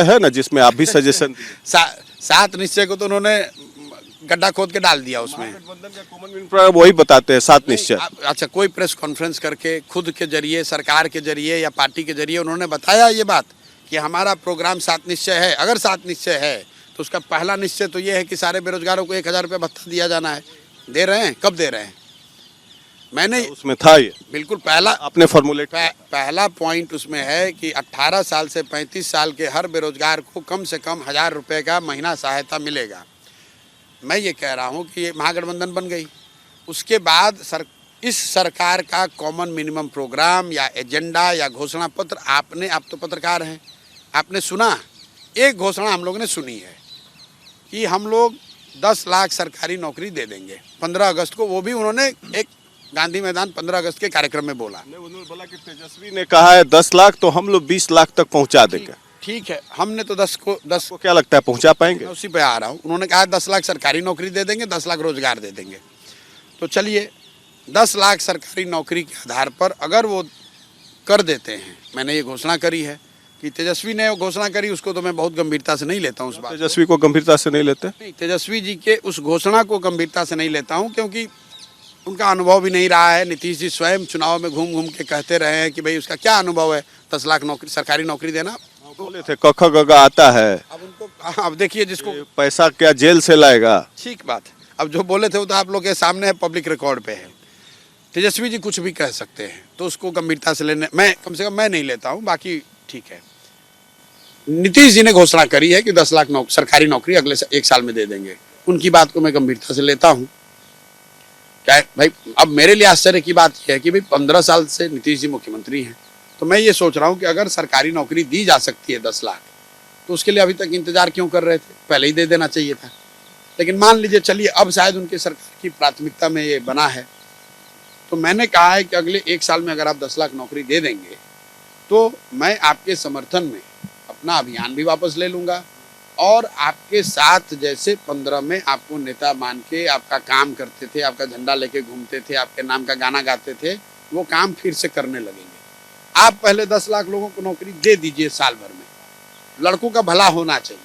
है ना जिसमें आप भी सजेशन सात निश्चय को तो उन्होंने गड्ढा खोद के डाल दिया उसमें। गठबंधन का कॉमन मैन प्रोग्राम वही बताते हैं 7 निश्चय। अच्छा, कोई प्रेस कॉन्फ्रेंस करके खुद के जरिए, सरकार के जरिए या पार्टी के जरिए उन्होंने बताया ये बात कि हमारा प्रोग्राम 7 निश्चय है? अगर 7 निश्चय है तो उसका पहला निश्चय तो ये है कि सारे बेरोजगारों को 1000 रुपये भत्ता दिया जाना है। दे रहे हैं? कब दे रहे हैं? मैंने उसमें था ये बिल्कुल पहला आपने फॉर्मुलेट पहला पॉइंट उसमें है कि 18 साल से 35 साल के हर बेरोजगार को कम से कम 1000 रुपये का महीना सहायता मिलेगा। मैं ये कह रहा हूँ कि ये महागठबंधन बन गई, उसके बाद इस सरकार का कॉमन मिनिमम प्रोग्राम या एजेंडा या घोषणा पत्र आप तो पत्रकार हैं, आपने सुना? एक घोषणा हम लोगों ने सुनी है कि हम लोग 10 लाख सरकारी नौकरी दे देंगे 15 अगस्त को। वो भी उन्होंने एक गांधी मैदान 15 अगस्त के कार्यक्रम में बोला। उन्होंने बोला कि तेजस्वी ने कहा है 10 लाख तो हम लोग 20 लाख तक पहुंचा देंगे। ठीक है, हमने तो 10 को क्या लगता है पहुंचा पाएंगे? उसी पे आ रहा हूँ। उन्होंने कहा 10 लाख सरकारी नौकरी दे देंगे, 10 लाख रोजगार दे देंगे। तो चलिए 10 लाख सरकारी नौकरी के आधार पर अगर वो कर देते हैं, मैंने ये घोषणा करी है कि तेजस्वी ने घोषणा करी, उसको तो मैं बहुत गंभीरता से नहीं लेता हूँ। उस बात तेजस्वी को गंभीरता से नहीं लेते? नहीं, तेजस्वी जी के उस घोषणा को गंभीरता से नहीं लेता हूँ क्योंकि उनका अनुभव भी नहीं रहा है। नीतीश जी स्वयं चुनाव में घूम घूम के कहते रहे हैं कि भाई उसका क्या अनुभव है 10 लाख नौकरी सरकारी नौकरी देना। बोले थे कख गगा आता है। अब उनको अब देखिए, जिसको पैसा क्या जेल से लाएगा? ठीक बात है। अब जो बोले थे वो तो आप लोग के सामने है, पब्लिक रिकॉर्ड पे है। तेजस्वी जी कुछ भी कह सकते हैं, तो उसको गंभीरता से लेने मैं कम से कम मैं नहीं लेता हूँ, बाकी ठीक है। नीतीश जी ने घोषणा करी है कि 10 लाख सरकारी नौकरी अगले 1 साल में दे देंगे, उनकी बात को मैं गंभीरता से लेता हूँ। क्या भाई, अब मेरे लिए आश्चर्य की बात यह है कि भाई 15 साल से नीतीश जी मुख्यमंत्री हैं, तो मैं ये सोच रहा हूँ कि अगर सरकारी नौकरी दी जा सकती है 10 लाख, तो उसके लिए अभी तक इंतजार क्यों कर रहे थे? पहले ही दे देना चाहिए था। लेकिन मान लीजिए, चलिए अब शायद उनकी सरकार की प्राथमिकता में ये बना है, तो मैंने कहा है कि अगले 1 साल में अगर आप 10 लाख नौकरी दे देंगे तो मैं आपके समर्थन में अपना अभियान भी वापस ले लूँगा और आपके साथ जैसे 15 में आपको नेता मान के आपका काम करते थे, आपका झंडा लेके घूमते थे, आपके नाम का गाना गाते थे, वो काम फिर से करने लगेंगे। आप पहले 10 लाख लोगों को नौकरी दे दीजिए साल भर में। लड़कों का भला होना चाहिए।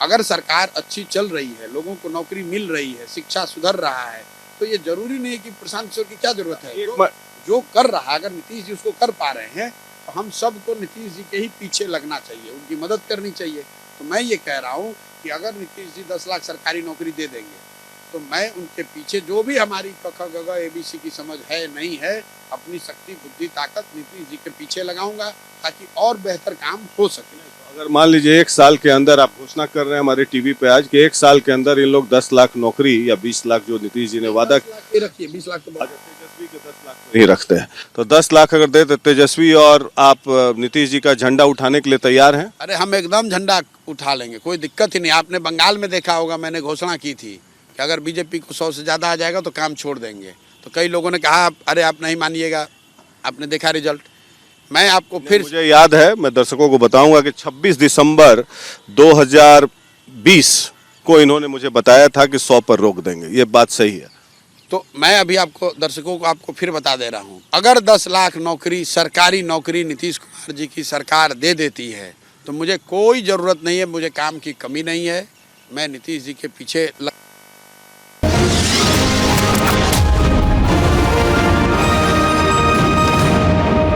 अगर सरकार अच्छी चल रही है, लोगों को नौकरी मिल रही है, शिक्षा सुधर रहा है, तो ये जरूरी नहीं है कि प्रशांत किशोर की क्या जरूरत है। जो कर रहा है, अगर नीतीश जी उसको कर पा रहे हैं तो हम सबको नीतीश जी के ही पीछे लगना चाहिए, उनकी मदद करनी चाहिए। तो मैं ये कह रहा हूँ कि अगर नीतीश जी 10 लाख सरकारी नौकरी दे देंगे तो मैं उनके पीछे, जो भी हमारी कख गगा ABC की समझ है नहीं है, अपनी शक्ति बुद्धि ताकत नीतीश जी के पीछे लगाऊंगा ताकि और बेहतर काम हो सके। अगर मान लीजिए 1 साल के अंदर आप घोषणा कर रहे हैं हमारे टीवी पे आज कि 1 साल के अंदर इन लोग 10 लाख नौकरी या 20 लाख जो नीतीश जी ने वादा रखिए, 20 लाख तो तेजस्वी के 10 लाख नहीं रखते हैं, तो 10 लाख अगर दे तो तेजस्वी और आप नीतीश जी का झंडा उठाने के लिए तैयार हैं? अरे हम एकदम झंडा उठा लेंगे, कोई दिक्कत ही नहीं। आपने बंगाल में देखा होगा, मैंने घोषणा की थी कि अगर बीजेपी को 100 से ज़्यादा आ जाएगा तो काम छोड़ देंगे। तो कई लोगों ने कहा अरे आप नहीं मानिएगा, आपने देखा रिजल्ट। मैं आपको फिर मुझे याद है, मैं दर्शकों को बताऊंगा कि 26 दिसंबर 2020 को इन्होंने मुझे बताया था कि 100 पर रोक देंगे। ये बात सही है? तो मैं अभी आपको दर्शकों को आपको फिर बता दे रहा हूँ, अगर 10 लाख नौकरी सरकारी नौकरी नीतीश कुमार जी की सरकार दे देती है तो मुझे कोई ज़रूरत नहीं है, मुझे काम की कमी नहीं है, मैं नीतीश जी के पीछे